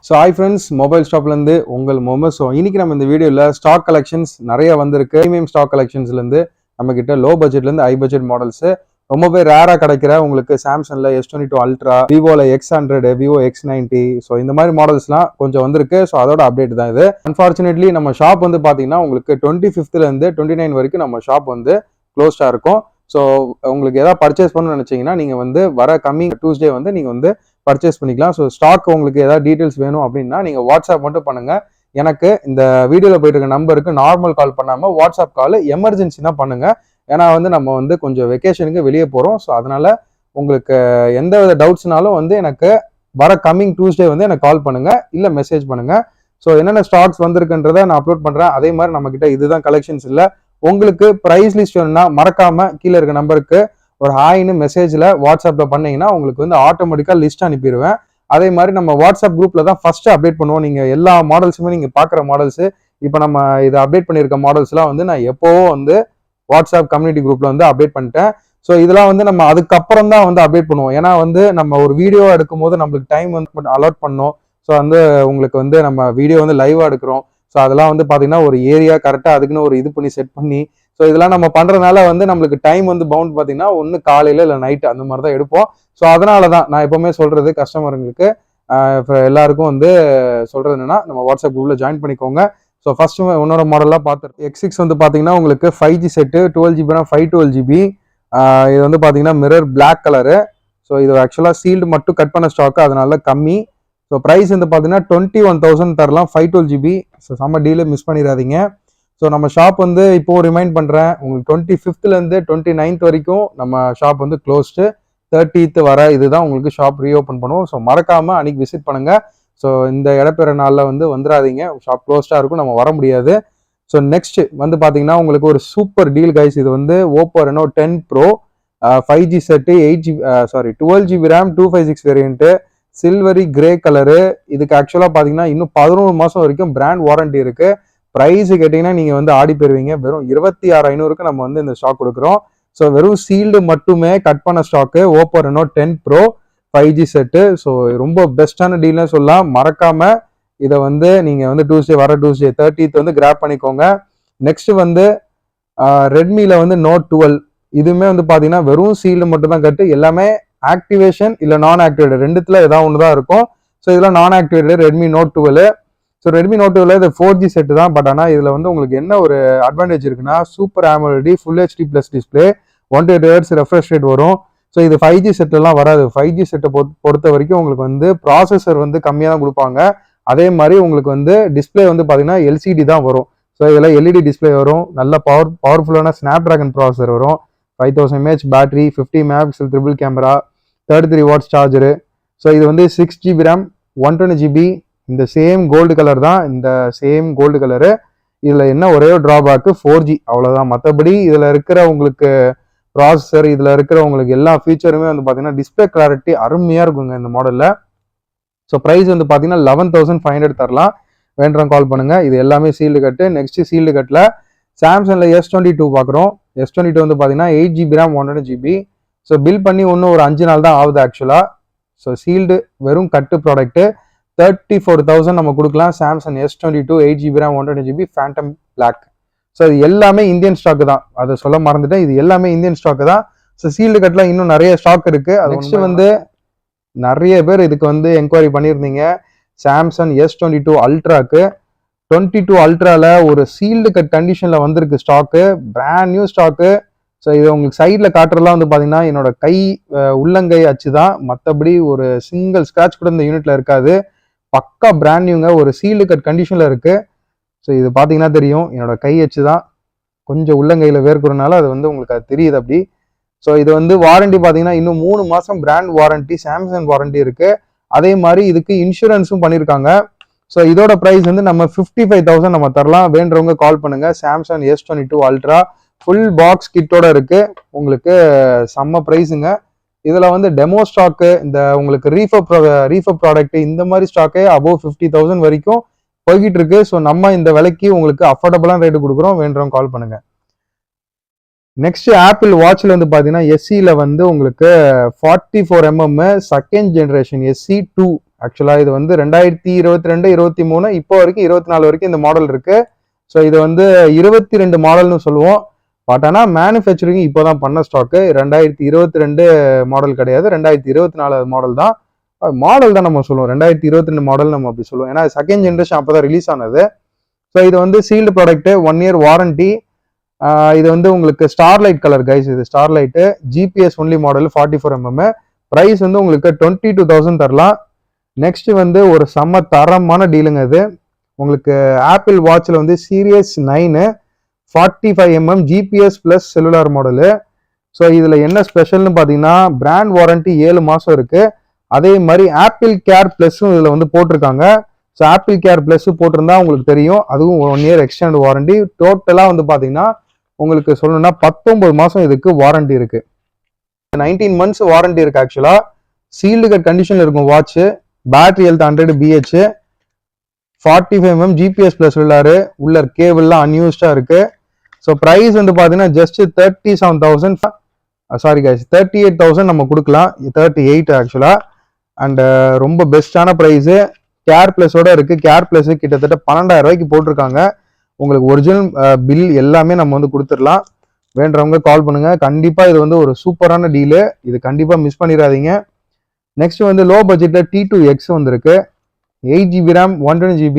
So hi friends, mobile ஷாப்லேருந்து உங்கள் mobile. So இன்னைக்கு நம்ம இந்த வீடியோவில் ஸ்டாக் கலெக்ஷன்ஸ் நிறைய வந்திருக்கு. ப்ரீமியம் ஸ்டாக் கலெக்ஷன்ஸ்லேருந்து நம்ம கிட்ட லோ பட்ஜெட்லேருந்து ஹை பட்ஜெட் மாடல்ஸ் ரொம்பவே ரேராக கிடைக்கிற உங்களுக்கு சாம்சங்கில் S22 ultra, விவோவில் X100, Vivo X90, so இந்த மாதிரி மாடல்ஸ்லாம் கொஞ்சம் வந்திருக்கு. ஸோ அதோட அப்டேட் தான் இது. அன்ஃபார்ச்சுனேட்லி நம்ம ஷாப் வந்து பார்த்தீங்கன்னா உங்களுக்கு 25th to 29 வரைக்கும் நம்ம ஷாப் வந்து க்ளோஸ்டாக இருக்கும். ஸோ உங்களுக்கு எதாவது பர்ச்சேஸ் பண்ணணும்னு நினச்சிங்கன்னா நீங்கள் வந்து வர கம்மிங் Tuesday வந்து நீங்கள் வந்து பர்ச்சேஸ் பண்ணிக்கலாம். ஸோ ஸ்டாக் உங்களுக்கு ஏதாவது டீட்டெயில்ஸ் வேணும் அப்படின்னா நீங்கள் வாட்ஸ்அப் மட்டும் பண்ணுங்கள். எனக்கு இந்த வீடியோவில் போயிட்டு இருக்க நம்பருக்கு நார்மல் கால் பண்ணாமல் வாட்ஸ்அப் கால் எமர்ஜென்சினா பண்ணுங்கள். ஏன்னா வந்து நம்ம வந்து கொஞ்சம் வெக்கேஷனுக்கு வெளியே போகிறோம். ஸோ அதனால் உங்களுக்கு எந்த வித டவுட்ஸ்னாலும் வந்து எனக்கு வர கம்மிங் Tuesday வந்து எனக்கு கால் பண்ணுங்கள், இல்லை மெசேஜ் பண்ணுங்கள். ஸோ என்னென்ன ஸ்டாக்ஸ் வந்திருக்குன்றதை நான் அப்லோட் பண்ணுறேன். அதே மாதிரி நம்மக்கிட்ட இதுதான் கலெக்ஷன்ஸ் இல்லை. உங்களுக்கு ப்ரைஸ் லிஸ்ட் வேணும்னா மறக்காமல் கீழே இருக்க நம்பருக்கு ஒரு ஹாய்னு மெசேஜில் வாட்ஸ்அப்பில் பண்ணிங்கன்னா உங்களுக்கு வந்து ஆட்டோமேட்டிக்காக லிஸ்ட் அனுப்பிடுவேன். அதே மாதிரி நம்ம வாட்ஸ்அப் குரூப்பில் தான் ஃபஸ்ட்டு அப்டேட் பண்ணுவோம். நீங்கள் எல்லா மாடல்ஸுமே நீங்கள் பார்க்குற மாடல்ஸு இப்போ நம்ம இதை அப்டேட் பண்ணியிருக்க மாடல்ஸ்லாம் வந்து நான் எப்போவோ வந்து வாட்ஸ்அப் கம்யூனிட்டி குரூப்பில் வந்து அப்டேட் பண்ணிட்டேன். ஸோ இதெல்லாம் வந்து நம்ம அதுக்கப்புறம் தான் வந்து அப்டேட் பண்ணுவோம். ஏன்னா வந்து நம்ம ஒரு வீடியோ எடுக்கும் போது நம்மளுக்கு டைம் வந்து அலாட் பண்ணோம். ஸோ வந்து உங்களுக்கு வந்து நம்ம வீடியோ வந்து லைவாக எடுக்கிறோம். ஸோ அதெல்லாம் வந்து பார்த்தீங்கன்னா ஒரு ஏரியா கரெக்டாக அதுக்குன்னு ஒரு இது பண்ணி செட் பண்ணி, ஸோ இதெல்லாம் நம்ம பண்ணுறதுனால வந்து நம்மளுக்கு டைம் வந்து பவுண்ட் பார்த்தீங்கன்னா ஒன்று காலையில் இல்லை நைட்டு அந்த மாதிரி தான் எடுப்போம். ஸோ அதனால தான் நான் எப்போவுமே சொல்கிறது கஸ்டமருங்களுக்கு இப்போ எல்லாருக்கும் வந்து சொல்கிறது என்னென்னா நம்ம வாட்ஸ்அப் குரூப்பில் ஜாயின் பண்ணிக்கோங்க. ஸோ ஃபஸ்ட்டு உன்னோட மாடலாக பார்த்துருக்கோம். X6 வந்து பார்த்தீங்கன்னா உங்களுக்கு 5G set 12GB RAM 512GB. இது வந்து பார்த்தீங்கன்னா மிரர் பிளாக் கலரு. ஸோ இது ஆக்சுவலாக சீல்டு மட்டும் கட் பண்ண ஸ்டாக்கு, அதனால கம்மி. ஸோ ப்ரைஸ் வந்து பார்த்தீங்கன்னா 21,000 தரலாம் 512GB. ஸோ செம்ம டீலு, மிஸ் பண்ணிடாதீங்க. ஸோ நம்ம ஷாப் வந்து இப்போது ரிமைண்ட் பண்ணுறேன், உங்களுக்கு 25th 29th வரைக்கும் நம்ம ஷாப் வந்து க்ளோஸ்டு. 30th வர இதுதான் உங்களுக்கு ஷாப் ரீஓப்பன் பண்ணுவோம். ஸோ மறக்காமல் அன்றைக்கி விசிட் பண்ணுங்கள். ஸோ இந்த இடப்பெற நாளில் வந்து வந்துடாதீங்க, ஷாப் க்ளோஸ்டாக இருக்கும், நம்ம வர முடியாது. ஸோ நெக்ஸ்ட் வந்து பார்த்தீங்கன்னா உங்களுக்கு ஒரு சூப்பர் டீல் கைஸ். இது வந்து Oppo Reno 10 Pro 5G set 12GB RAM 256 variant, silvery grey colour. இதுக்கு ஆக்சுவலாக பார்த்தீங்கன்னா இன்னும் 11 மாதம் வரைக்கும் பிராண்ட் வாரண்டி இருக்குது. ப்ரைஸ் கேட்டிங்கன்னா நீங்கள் வந்து ஆடி போயிருவீங்க. வெறும் 26,500க்கு நம்ம வந்து இந்த ஸ்டாக் கொடுக்குறோம். ஸோ வெறும் சீல்டு மட்டுமே கட் பண்ண stock Oppo Reno 10 Pro 5G set. So ரொம்ப பெஸ்ட்டான டீல்னு சொல்லலாம். மறக்காமல் இதை வந்து நீங்கள் வந்து வர Tuesday 30th வந்து கிராப் பண்ணிக்கோங்க. நெக்ஸ்ட் வந்து ரெட்மியில் வந்து Note 12. இதுவுமே வந்து பார்த்தீங்கன்னா வெறும் சீல்டு மட்டும் தான் கட்டு. எல்லாமே ஆக்டிவேஷன் இல்லை நான் ஆக்டிவேட்டட் ரெண்டுத்துல ஏதாவது ஒன்று தான் இருக்கும். ஸோ இதெல்லாம் நான் activated Redmi Note 12. So Redmi Note 12 இது 4G செட்டு தான். பட் ஆனால் இதில் வந்து உங்களுக்கு என்ன ஒரு அட்வான்டேஜ் இருக்குன்னா super AMOLED full HD plus display 120 Hz refresh rate வரும். ஸோ இது 5G செட்டெல்லாம் வராது. 5G செட்டை பொறுத்த வரைக்கும் உங்களுக்கு வந்து ப்ராசஸர் வந்து கம்மியாக தான் கொடுப்பாங்க. அதே மாதிரி உங்களுக்கு வந்து டிஸ்பிளே வந்து பார்த்தீங்கன்னா LCD தான் வரும். ஸோ இதில் LED டிஸ்பிளே வரும். நல்ல பவர்ஃபுல்லான ஸ்னாப்ட்ராகன் ப்ராசஸர் வரும். 5000 mAh battery, 50 MP triple camera, 33 watts charger. So இது வந்து 6GB RAM 120GB. இந்த சேம் கோல்டு கலர் தான், இந்த சேம் கோல்டு கலரு. இதில் என்ன ஒரே ஒரு ட்ராபேக்கு 4G, அவ்வளோதான். மற்றபடி இதில் இருக்கிற உங்களுக்கு ப்ராசஸர், இதில் இருக்கிற உங்களுக்கு எல்லா ஃபீச்சருமே வந்து பார்த்தீங்கன்னா டிஸ்பிளே கிளாரிட்டி அருமையாக இருக்குங்க இந்த மாடலில். ஸோ ப்ரைஸ் வந்து பார்த்தீங்கன்னா 11,500 தரலாம். வேண்டுறோம் கால் பண்ணுங்கள். இது எல்லாமே சீல்டு கட்டு. நெக்ஸ்ட் சீல்டு கட்டில் சாம்சங்கில் S22 பார்க்குறோம். S22 வந்து பார்த்தீங்கன்னா 8GB RAM 120GB. So bill பண்ணி இன்னும் ஒரு 5 நாள் தான் ஆகுது ஆக்சுவலாக. ஸோ சீல்டு வெறும் கட்டு ப்ராடக்ட்டு 34,000 நம்ம கொடுக்கலாம். Samsung S22 8GB RAM 120GB phantom black. So இது எல்லாமே இந்தியன் ஸ்டாக்கு தான், அதை சொல்ல மறந்துட்டேன். இது எல்லாமே இந்தியன் ஸ்டாக்கு தான். ஸோ சீல்டு கட்டில் இன்னும் நிறைய ஸ்டாக் இருக்குது. அது நெக்ஸ்ட் வந்து நிறைய பேர் இதுக்கு வந்து என்கொயரி பண்ணியிருந்தீங்க. சாம்சங் S22 அல்ட்ராக்கு 22 அல்ட்ராவில் ஒரு சீல்டு கட் கண்டிஷனில் வந்திருக்கு stock, brand new stock. So இது உங்களுக்கு சைடில் காட்டுறதுலாம் வந்து பார்த்தீங்கன்னா என்னோட கை உள்ளங்கை அச்சு தான், மற்றபடி ஒரு சிங்கிள் ஸ்க்ராட்ச் கூட இந்த யூனிட்ல இருக்காது. பக்கா பிராண்ட் நியூங்க, ஒரு சீல்டு கட் கண்டிஷனில் இருக்குது. ஸோ இது பார்த்தீங்கன்னா தெரியும், என்னோட கை அச்சு தான். கொஞ்சம் உள்ளங்கையில் வேர்க்கிறதுனால அது வந்து உங்களுக்கு அது தெரியுது அப்படி. ஸோ இது வந்து வாரண்டி பார்த்தீங்கன்னா இன்னும் 3 மாதம் பிராண்ட் வாரண்டி, சாம்சங் வாரண்டி இருக்குது. அதே மாதிரி இதுக்கு இன்சூரன்ஸும் பண்ணியிருக்காங்க. ஸோ இதோட ப்ரைஸ் வந்து நம்ம 55,000 நம்ம தரலாம். வேண்டவங்க கால் பண்ணுங்கள். Samsung S22 ultra full box கிட்டோட இருக்குது. உங்களுக்கு செம்ம ப்ரைஸுங்க. இதில் வந்து டெமோ ஸ்டாக்கு, இந்த உங்களுக்கு ரீஃபர் ப்ராடக்ட், இந்த மாதிரி ஸ்டாக்கே அபோவ் 50,000 வரைக்கும் போய்கிட்டு இருக்கு. ஸோ நம்ம இந்த விலைக்கு உங்களுக்கு அஃபோர்டபுளான ரேட்டு கொடுக்குறோம். வேண்டவங்க கால் பண்ணுங்க. நெக்ஸ்ட் ஆப்பிள் வாட்சில் வந்து பார்த்தீங்கன்னா SE வந்து உங்களுக்கு 44mm செகண்ட் ஜென்ரேஷன் SE2 ஆக்சுவலா இது வந்து 2022 23 இப்போ வரைக்கும் 24 வரைக்கும் இந்த மாடல் இருக்கு. ஸோ இது வந்து 22 மாடல்னு சொல்லுவோம். பட் ஆனால் மேனுஃபேக்சரிங் இப்போதான் பண்ண ஸ்டாக்கு. 2022 மாடல் கிடையாது, 2024 மாடல் தான். மாடல் தான் நம்ம சொல்லுவோம், 2022 மாடல் நம்ம அப்படி சொல்லுவோம். ஏன்னா செகண்ட் ஜென்ரேஷன் அப்போதான் ரிலீஸ் ஆனது. ஸோ இது வந்து சீல்டு ப்ராடக்ட், 1 இயர் வாரண்டி. இது வந்து உங்களுக்கு ஸ்டார்லைட் கலர் கைஸ். இது starlight GPS only model 44 mm. Price வந்து உங்களுக்கு 22,000 தரலாம். நெக்ஸ்ட் வந்து ஒரு செம்ம தரமான டீலுங்க. இது உங்களுக்கு ஆப்பிள் வாட்சில் வந்து series 9 45 mm GPS plus cellular model. So இதில் என்ன ஸ்பெஷல்னு பார்த்தீங்கன்னா பிராண்ட் வாரண்டி 7 மாதம் இருக்கு. அதே மாதிரி ஆப்பிள் கேர் பிளஸும் இதில் வந்து போட்டிருக்காங்க. ஸோ ஆப்பிள் கேர் பிளஸ் போட்டிருந்தா உங்களுக்கு தெரியும், அதுவும் 1 இயர் எக்ஸ்டெண்ட் வாரண்டி. டோட்டலாக வந்து பார்த்தீங்கன்னா உங்களுக்கு சொல்லணும்னா 19 மாதம் இதுக்கு வாரண்டி இருக்கு. 19 months வாரண்டி இருக்கு. ஆக்சுவலா சீல்டு கட் கண்டிஷன்ல இருக்கும் watch. Battery health 100 BH, 45 mm GPS plus உள்ள கேபிள்லாம் அன்யூஸ்டா இருக்கு. ஸோ ப்ரைஸ் வந்து பார்த்தீங்கன்னா ஜஸ்ட் 37,000, சாரி கைஸ் 38,000 நம்ம கொடுக்கலாம். 38 ஆக்சுவலா. அண்ட் ரொம்ப பெஸ்டான ப்ரைஸு. கேர் பிளஸோட இருக்கு. கேர் பிளஸ் கிட்டத்தட்ட 12,000 ரூபாய்க்கு போட்டிருக்காங்க. உங்களுக்கு ஒரிஜினல் பில் எல்லாமே நம்ம வந்து கொடுத்துடலாம். வேண்டவங்க கால் பண்ணுங்க. கண்டிப்பா இது வந்து ஒரு சூப்பரான டீலு, இது கண்டிப்பா மிஸ் பண்ணிடாதீங்க. நெக்ஸ்ட் வந்து லோ பட்ஜெட்ல T2X வந்திருக்கு. 8GB RAM 120GB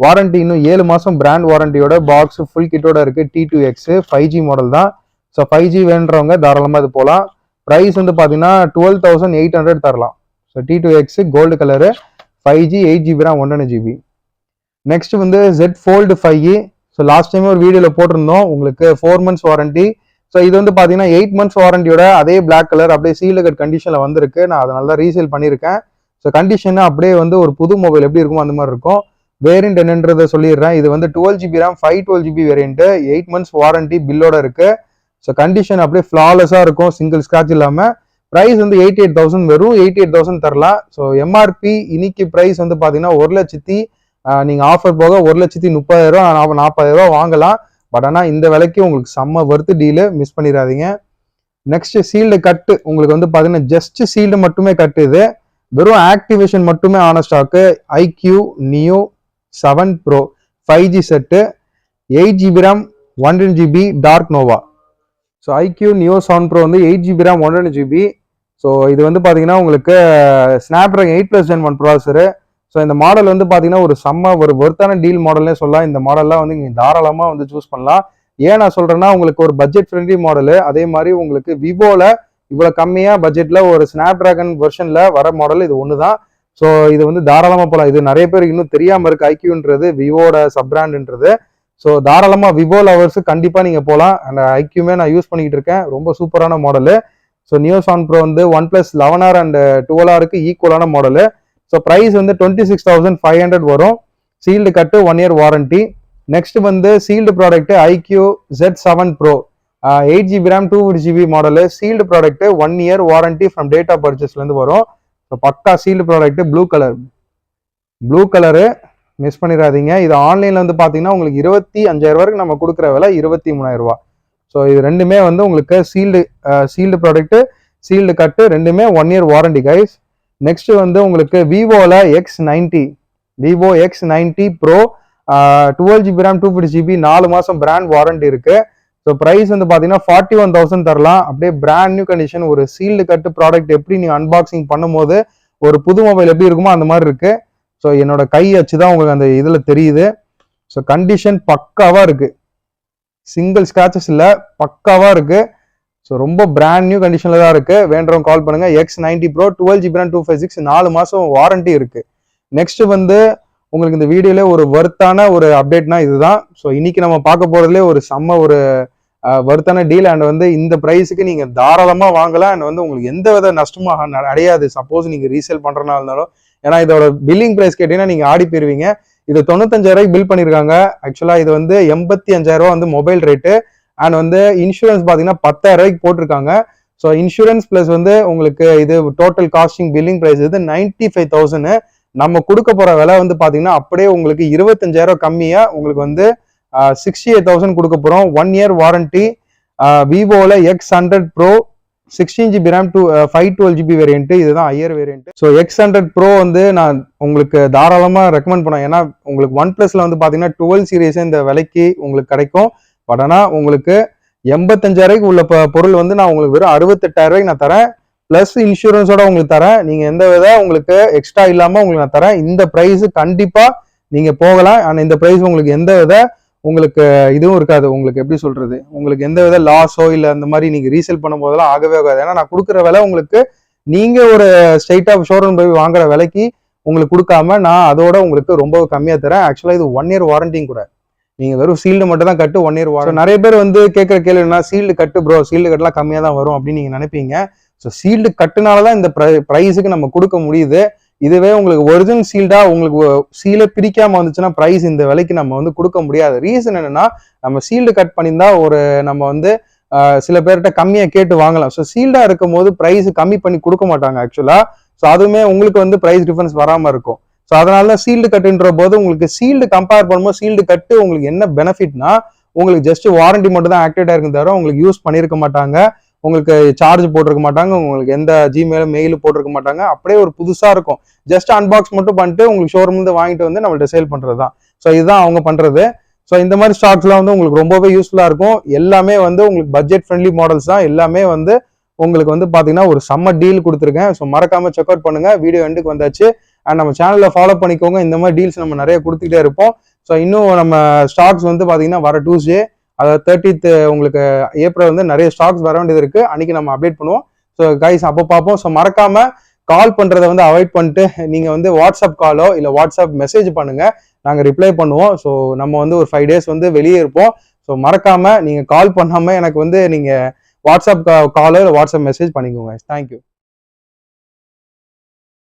வாரண்டி, இன்னும் 7 மாசம் பிராண்ட் வாரண்டியோட பாக்ஸ் ஃபுல் கிட்டோட இருக்கு. T2X 5G மாடல் தான். ஸோ 5G வேண்டவங்க தாராளமா இது போகலாம். ப்ரைஸ் வந்து பாத்தீங்கன்னா 12,800 தரலாம். So T2X gold colour 5G 8GB RAM 120GB. Next வந்து Z Fold 5E. So last time ஒரு வீடியோவில் போட்டிருந்தோம் உங்களுக்கு 4 months வாரண்டி. ஸோ இது வந்து பார்த்தீங்கன்னா 8 months வாரண்டியோட அதே பிளாக் கலர் அப்படியே சீல்டு கட் கண்டிஷனில் வந்திருக்கு. நான் அதனால தான் ரீசேல் பண்ணியிருக்கேன். ஸோ கண்டிஷன் அப்படியே வந்து ஒரு புது மொபைல் எப்படி இருக்குமோ அந்த மாதிரி இருக்கும். வேரியன்ட் என்னன்றதை சொல்லிடுறேன். இது வந்து 12GB RAM 512GB variant, 8 months warranty பில்லோட இருக்கு. ஸோ கண்டிஷன் அப்படியே ஃப்ளாலஸாக இருக்கும், சிங்கிள் ஸ்கிராச் இல்லாமல். ப்ரைஸ் வந்து 88,000, வெறும் 88,000 தரலாம். ஸோ எம்ஆர்பி இன்னைக்கு ப்ரைஸ் வந்து பார்த்தீங்கன்னா 1,00,000, நீங்க ஆஃபர் போக 1,30,000 40,000 வாங்கலாம். பட் ஆனால் இந்த விலைக்கு உங்களுக்கு செம்ம வர்த்து டீலு, மிஸ் பண்ணிடாதீங்க. நெக்ஸ்ட் சீல்டு கட்டு உங்களுக்கு வந்து பார்த்தீங்கன்னா ஜஸ்ட் சீல்டு மட்டுமே கட்டு. இது வெறும் ஆக்டிவேஷன் மட்டுமே ஆன stock. IQ Neo 7 Pro 5G set, 8GB RAM 120GB dark Nova. So IQ Neo 7 Pro வந்து 8GB RAM 120GB. ஸோ இது வந்து பார்த்தீங்கன்னா உங்களுக்கு Snapdragon 8+1 ப்ராசரு. ஸோ இந்த மாடல் வந்து பார்த்தீங்கன்னா ஒரு செம்ம ஒரு ஒர்த்தான டீல் மாடல்னே சொல்லலாம். இந்த மாடல்லாம் வந்து நீங்கள் தாராளமாக வந்து சூஸ் பண்ணலாம். ஏன் நான் சொல்கிறேன்னா உங்களுக்கு ஒரு பட்ஜெட் ஃப்ரெண்ட்லி மாடலு. அதே மாதிரி உங்களுக்கு விவோவில் இவ்வளோ கம்மியாக பட்ஜெட்டில் ஒரு ஸ்னாப்டிராகன் வெர்ஷனில் வர மாடல் இது ஒன்று தான். ஸோ இது வந்து தாராளமாக போகலாம். இது நிறைய பேருக்கு இன்னும் தெரியாமல் இருக்குது, ஐக்யூன்றது விவோட சப் பிராண்டுன்றது. ஸோ தாராளமாக விவோ லவர்ஸு கண்டிப்பாக நீங்கள் போகலாம். அந்த ஐக்யூமே நான் யூஸ் பண்ணிக்கிட்டு இருக்கேன், ரொம்ப சூப்பரான மாடலு. ஸோ Neo 7 Pro வந்து OnePlus 11R அண்ட் 12Rக்கு ஈக்குவலான மாடலு. ஸோ ப்ரைஸ் வந்து 26,500 வரும். சீல்டு கட்டு 1 இயர் வாரண்டி. நெக்ஸ்ட் வந்து sealed product IQ Z7 Pro 8GB RAM 250GB model. Sealed product 1 year warranty from date of பர்ச்சேஸ்லேருந்து வரும். ஸோ பக்கா sealed product. Blue colour miss பண்ணிடாதீங்க. இது ஆன்லைனில் வந்து பார்த்தீங்கன்னா உங்களுக்கு 25,000 வரைக்கும் நம்ம கொடுக்குற விலை 23,000 ரூபா. ஸோ இது ரெண்டுமே வந்து உங்களுக்கு சீல்டு ப்ராடக்ட், சீல்டு கட்டு ரெண்டுமே 1 இயர் வாரண்டி கைஸ். நெக்ஸ்ட் வந்து உங்களுக்கு விவோல Vivo X90 Pro 12GB RAM 250GB 4 மாசம் பிராண்ட் வாரண்டி இருக்கு. ஸோ ப்ரைஸ் வந்து பார்த்தீங்கன்னா 41,000 தரலாம். அப்படியே பிராண்ட் நியூ கண்டிஷன். ஒரு சீல்டு கட்டு ப்ராடக்ட் எப்படி நீங்க அன்பாக்சிங் பண்ணும்போது ஒரு புது மொபைல் எப்படி இருக்குமோ அந்த மாதிரி இருக்கு. ஸோ என்னோட கை அச்சு தான் உங்களுக்கு அந்த இதுல தெரியுது. ஸோ கண்டிஷன் பக்காவா இருக்கு, சிங்கிள் ஸ்கிராச்சஸ் இல்லை, பக்காவா இருக்கு. ஸோ ரொம்ப பிராண்ட் நியூ கண்டிஷன்ல தான் இருக்கு. வேண்டவங்க கால் பண்ணுங்க. X90 Pro 12GB RAM 256 4 மாசம் வாரண்டி இருக்கு. நெக்ஸ்ட் வந்து உங்களுக்கு இந்த வீடியோல ஒரு வர்த்தான ஒரு அப்டேட்னா இதுதான். ஸோ இன்னைக்கு நம்ம பார்க்க போறதுல ஒரு செம்ம ஒரு வர்த்தான டீல். அண்ட் வந்து இந்த ப்ரைஸுக்கு நீங்க தாராளமா வாங்கலாம். அண்ட் வந்து உங்களுக்கு எந்த வித நஷ்டமாக அடையாது. சப்போஸ் நீங்க ரீசேல் பண்றதுனால இருந்தாலும், ஏன்னா இதோட பில்லிங் பிரைஸ் கேட்டீங்கன்னா நீங்க ஆடி போயிருவீங்க. இது 95,000 பில் பண்ணிருக்காங்க. ஆக்சுவலா இது வந்து 85,000 வந்து மொபைல் ரேட்டு. அண்ட் வந்து இன்சூரன்ஸ் பார்த்தீங்கன்னா 10,000 போட்டிருக்காங்க. ஸோ இன்சூரன்ஸ் பிளஸ் வந்து உங்களுக்கு இது டோட்டல் காஸ்டிங் பில்லிங் பிரைஸ் வந்து 95,000. நம்ம கொடுக்க போற விலை வந்து பாத்தீங்கன்னா அப்படியே உங்களுக்கு 25,000 கம்மியா உங்களுக்கு வந்து 68,000 கொடுக்க போறோம். 1 இயர் வாரண்டி. விவோல X100 Pro 16GB RAM to 512GB variant, இதுதான் higher variant. So X100 Pro வந்து நான் உங்களுக்கு தாராளமாக ரெக்கமெண்ட் பண்ணுவேன். ஏன்னா உங்களுக்கு ஒன் பிளஸ்ல வந்து பார்த்தீங்கன்னா 12 சீரீஸ் இந்த விலைக்கு உங்களுக்கு கிடைக்கும். பட் ஆனால் உங்களுக்கு 85,000 உள்ள பொருள் வந்து நான் உங்களுக்கு வெறும் 68,000 நான் தரேன். பிளஸ் இன்சூரன்ஸோட உங்களுக்கு தரேன். நீங்க எந்த வித உங்களுக்கு எக்ஸ்ட்ரா இல்லாம உங்களுக்கு நான் தரேன். இந்த பிரைஸ் கண்டிப்பா நீங்க போகலாம். ஆனா இந்த பிரைஸ் உங்களுக்கு எந்த வித உங்களுக்கு இதுவும் இருக்காது. உங்களுக்கு எப்படி சொல்றது, உங்களுக்கு எந்த வித லாஸோ இல்ல அந்த மாதிரி நீங்க ரீசேல் பண்ணும் போதெல்லாம் ஆகவே ஆகாது. ஏன்னா நான் கொடுக்குற விலை உங்களுக்கு நீங்க ஒரு ஸ்ட்ரைட் ஆஃப் ஷோரூம் போய் வாங்குற விலைக்கு உங்களுக்கு கொடுக்காம நான் அதோட உங்களுக்கு ரொம்ப கம்மியா தரேன். ஆக்சுவலா இது 1 இயர் வாரண்டியும் கூட. நீங்க வெறும் சீல்டு மட்டும் தான் கட்டு 1 இயர் வாரண்டி. நிறைய பேர் வந்து கேட்கிற கேள்வி என்ன, சீல்டு கட்டு ப்ரோ, சீல்டு கட்டுலாம் கம்மியா தான் வரும் அப்படின்னு நீங்க நினைப்பீங்க. ஸோ சீல்டு கட்டுனாலதான் இந்த ப்ரைஸுக்கு நம்ம கொடுக்க முடியுது. இதுவே உங்களுக்கு ஒரிஜினல் சீல்டா உங்களுக்கு சீலை பிரிக்காம வந்துச்சுன்னா பிரைஸ் இந்த விலைக்கு நம்ம வந்து கொடுக்க முடியாது. ரீசன் என்னன்னா, நம்ம சீல்டு கட் பண்ணியிருந்தா நம்ம வந்து சில பேர்கிட்ட கம்மியா கேட்டு வாங்கலாம். ஸோ சீல்டா இருக்கும் போது பிரைஸ் கம்மி பண்ணி கொடுக்க மாட்டாங்க ஆக்சுவலா. ஸோ அதுவுமே உங்களுக்கு வந்து பிரைஸ் டிஃபரன்ஸ் வராம இருக்கும். ஸோ அதனால தான் சீல்டு கட்டுன்ற போது உங்களுக்கு சீல்டு கம்பேர் பண்ணும்போது சீல்டு கட்டு உங்களுக்கு என்ன பெனிஃபிட்னா, உங்களுக்கு ஜஸ்ட் வாரண்டி மட்டும் தான் ஆக்டிவேட்டா இருக்கும் தவிர உங்களுக்கு யூஸ் பண்ணியிருக்க மாட்டாங்க, உங்களுக்கு சார்ஜ் போட்டிருக்க மாட்டாங்க, உங்களுக்கு எந்த ஜிமெயில் மெயில் போட்டிருக்க மாட்டாங்க. அப்படியே ஒரு புதுசா இருக்கும். ஜஸ்ட் அன்பாக்ஸ் மட்டும் பண்ணிட்டு உங்களுக்கு ஷோரூம் வந்து வாங்கிட்டு வந்து நம்மள்ட்ட சேல் பண்றது தான். ஸோ இதுதான் அவங்க பண்றது. ஸோ இந்த மாதிரி ஸ்டாக்ஸ்லாம் வந்து உங்களுக்கு ரொம்பவே யூஸ்ஃபுல்லா இருக்கும். எல்லாமே வந்து உங்களுக்கு பட்ஜெட் ஃப்ரெண்ட்லி மாடல்ஸ் தான். எல்லாமே வந்து உங்களுக்கு வந்து பாத்தீங்கன்னா ஒரு செம்ம டீல் கொடுத்துருக்கேன். ஸோ மறக்காம செக் அவுட் பண்ணுங்க. வீடியோ எண்டுக்கு வந்தாச்சு. அண்ட் நம்ம சேனல்ல ஃபாலோ பண்ணிக்கோங்க. இந்த மாதிரி டீல்ஸ் நம்ம நிறைய கொடுத்துக்கிட்டே இருப்போம். ஸோ இன்னும் நம்ம ஸ்டாக்ஸ் வந்து பாத்தீங்கன்னா வர டியூஸ்டே, அதாவது 30th உங்களுக்கு ஏப்ரல் வந்து நிறைய ஸ்டாக்ஸ் வர வேண்டியது இருக்கு. அன்னைக்கு நம்ம அப்டேட் பண்ணுவோம். ஸோ கைஸ் அப்போ பார்ப்போம். ஸோ மறக்காம கால் பண்றதை வந்து அவாய்ட் பண்ணிட்டு நீங்க வந்து வாட்ஸ்அப் காலோ இல்ல வாட்ஸ்அப் மெசேஜ் பண்ணுங்க, நாங்க ரிப்ளை பண்ணுவோம். ஸோ நம்ம வந்து ஒரு 5 days வந்து வெளியே இருப்போம். ஸோ மறக்காம நீங்க கால் பண்ணாம எனக்கு வந்து நீங்க வாட்ஸ்அப் காலோ இல்லை வாட்ஸ்அப் மெசேஜ் பண்ணிக்கோங்க. தேங்க்யூ.